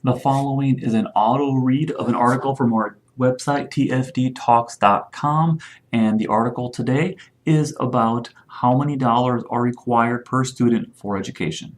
The following is an auto read of an article from our website, tfdtalks.com, and the article today is about how many dollars are required per student for education.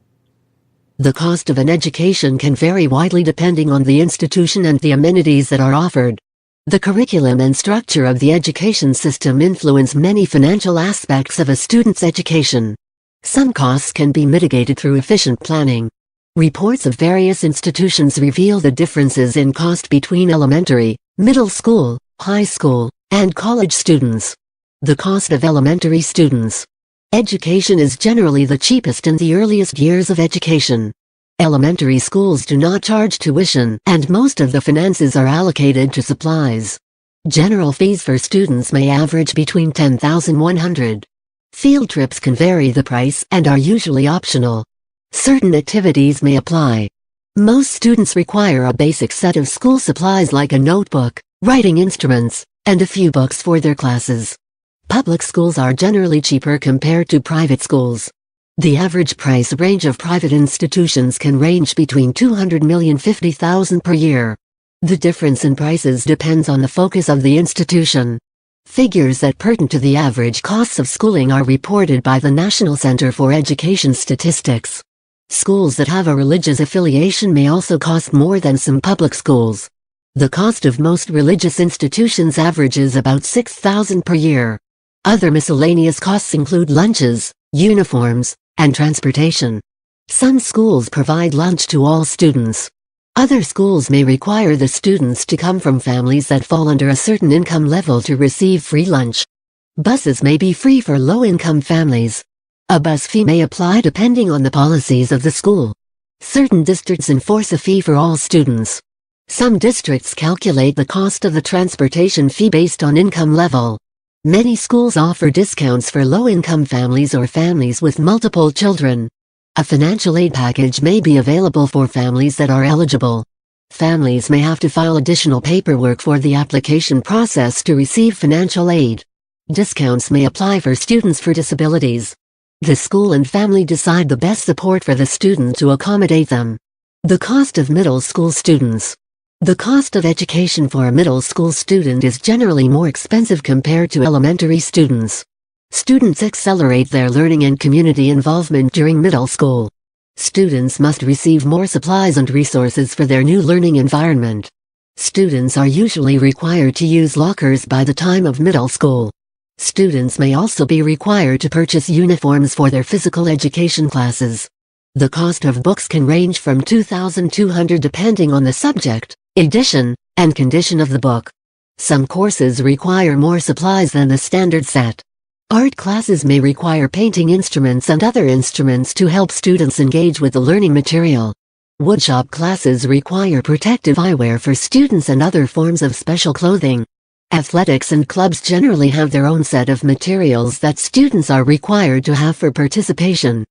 The cost of an education can vary widely depending on the institution and the amenities that are offered. The curriculum and structure of the education system influence many financial aspects of a student's education. Some costs can be mitigated through efficient planning. Reports of various institutions reveal the differences in cost between elementary, middle school, high school, and college students. The cost of elementary students. Education is generally the cheapest in the earliest years of education. Elementary schools do not charge tuition, and most of the finances are allocated to supplies. General fees for students may average between $10,100. Field trips can vary the price and are usually optional. Certain activities may apply. Most students require a basic set of school supplies like a notebook, writing instruments, and a few books for their classes. Public schools are generally cheaper compared to private schools. The average price range of private institutions can range between $250,000 per year. The difference in prices depends on the focus of the institution. Figures that pertain to the average costs of schooling are reported by the National Center for Education Statistics. Schools that have a religious affiliation may also cost more than some public schools. The cost of most religious institutions averages about $6,000 per year. Other miscellaneous costs include lunches, uniforms, and transportation. Some schools provide lunch to all students. Other schools may require the students to come from families that fall under a certain income level to receive free lunch. Buses may be free for low-income families. A bus fee may apply depending on the policies of the school. Certain districts enforce a fee for all students. Some districts calculate the cost of the transportation fee based on income level. Many schools offer discounts for low-income families or families with multiple children. A financial aid package may be available for families that are eligible. Families may have to file additional paperwork for the application process to receive financial aid. Discounts may apply for students for disabilities. The school and family decide the best support for the student to accommodate them. The cost of middle school students. The cost of education for a middle school student is generally more expensive compared to elementary students. Students accelerate their learning and community involvement during middle school. Students must receive more supplies and resources for their new learning environment. Students are usually required to use lockers by the time of middle school. Students may also be required to purchase uniforms for their physical education classes. The cost of books can range from $2,200 depending on the subject, edition, and condition of the book. Some courses require more supplies than the standard set. Art classes may require painting instruments and other instruments to help students engage with the learning material. Woodshop classes require protective eyewear for students and other forms of special clothing. Athletics and clubs generally have their own set of materials that students are required to have for participation.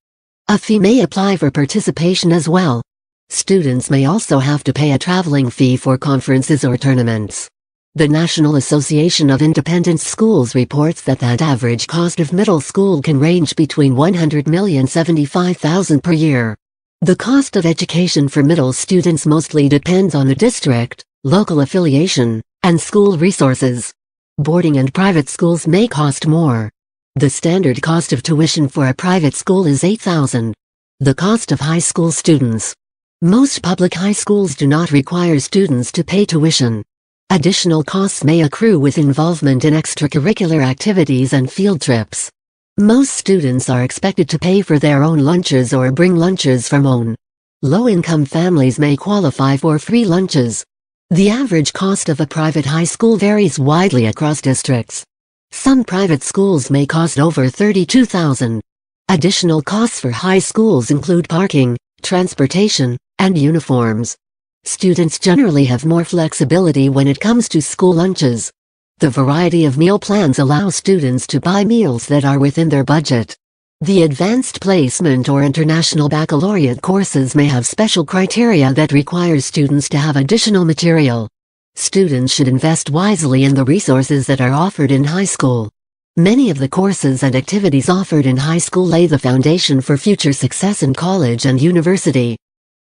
A fee may apply for participation as well. Students may also have to pay a traveling fee for conferences or tournaments. The National Association of Independent Schools reports that the average cost of middle school can range between $175,000 per year. The cost of education for middle students mostly depends on the district, local affiliation, and school resources. Boarding and private schools may cost more. The standard cost of tuition for a private school is $8,000. The cost of high school students. Most public high schools do not require students to pay tuition. Additional costs may accrue with involvement in extracurricular activities and field trips. Most students are expected to pay for their own lunches or bring lunches from home. Low-income families may qualify for free lunches. The average cost of a private high school varies widely across districts. Some private schools may cost over $32,000. Additional costs for high schools include parking, transportation, and uniforms. Students generally have more flexibility when it comes to school lunches. The variety of meal plans allow students to buy meals that are within their budget. The advanced placement or international baccalaureate courses may have special criteria that require students to have additional material. Students should invest wisely in the resources that are offered in high school. Many of the courses and activities offered in high school lay the foundation for future success in college and university.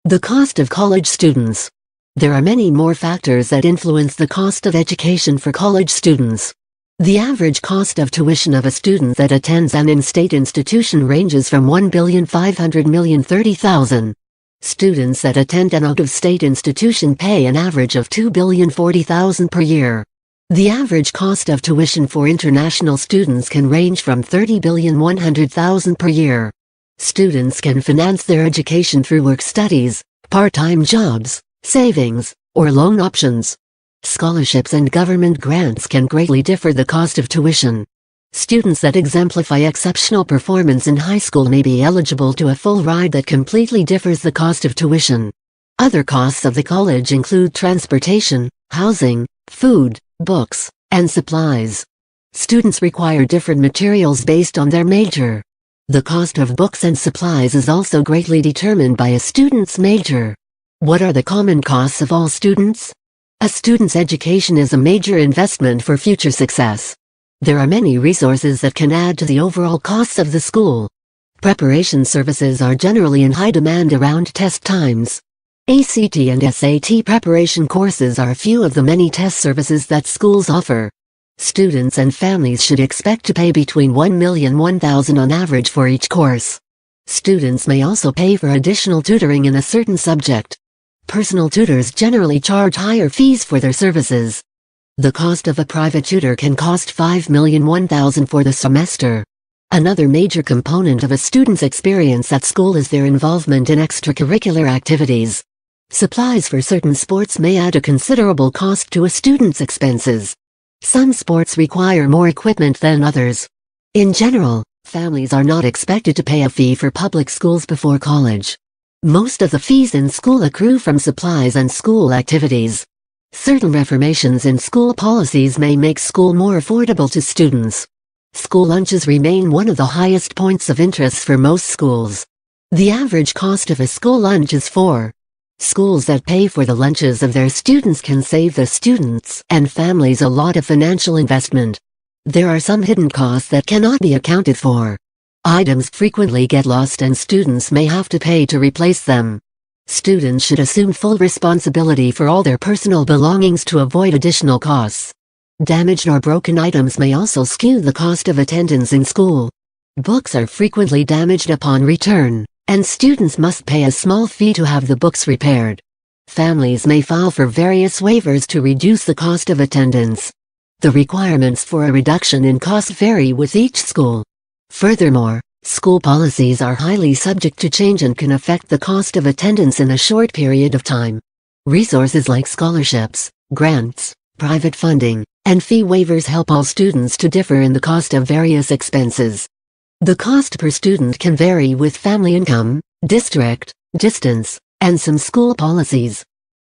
The cost of college students. There are many more factors that influence the cost of education for college students. The average cost of tuition of a student that attends an in-state institution ranges from $1,530,000. Students that attend an out-of-state institution pay an average of $2,040,000 per year. The average cost of tuition for international students can range from $30,100,000 per year. Students can finance their education through work studies, part-time jobs, savings, or loan options. Scholarships and government grants can greatly differ the cost of tuition. Students that exemplify exceptional performance in high school may be eligible to a full ride that completely differs the cost of tuition. Other costs of the college include transportation, housing, food, books, and supplies. Students require different materials based on their major. The cost of books and supplies is also greatly determined by a student's major. What are the common costs of all students? A student's education is a major investment for future success. There are many resources that can add to the overall costs of the school. Preparation services are generally in high demand around test times. ACT and SAT preparation courses are a few of the many test services that schools offer. Students and families should expect to pay between $1,000,000 and $1,000 on average for each course. Students may also pay for additional tutoring in a certain subject. Personal tutors generally charge higher fees for their services. The cost of a private tutor can cost $5,000,000 $1,000 for the semester. Another major component of a student's experience at school is their involvement in extracurricular activities. Supplies for certain sports may add a considerable cost to a student's expenses. Some sports require more equipment than others. In general, families are not expected to pay a fee for public schools before college. Most of the fees in school accrue from supplies and school activities. Certain reformations in school policies may make school more affordable to students. School lunches remain one of the highest points of interest for most schools. The average cost of a school lunch is $4. Schools that pay for the lunches of their students can save the students and families a lot of financial investment. There are some hidden costs that cannot be accounted for. Items frequently get lost and students may have to pay to replace them. Students should assume full responsibility for all their personal belongings to avoid additional costs. Damaged or broken items may also skew the cost of attendance in school. Books are frequently damaged upon return, and students must pay a small fee to have the books repaired. Families may file for various waivers to reduce the cost of attendance. The requirements for a reduction in cost vary with each school. Furthermore, school policies are highly subject to change and can affect the cost of attendance in a short period of time. Resources like scholarships, grants, private funding, and fee waivers help all students to differ in the cost of various expenses. The cost per student can vary with family income, district, distance, and some school policies.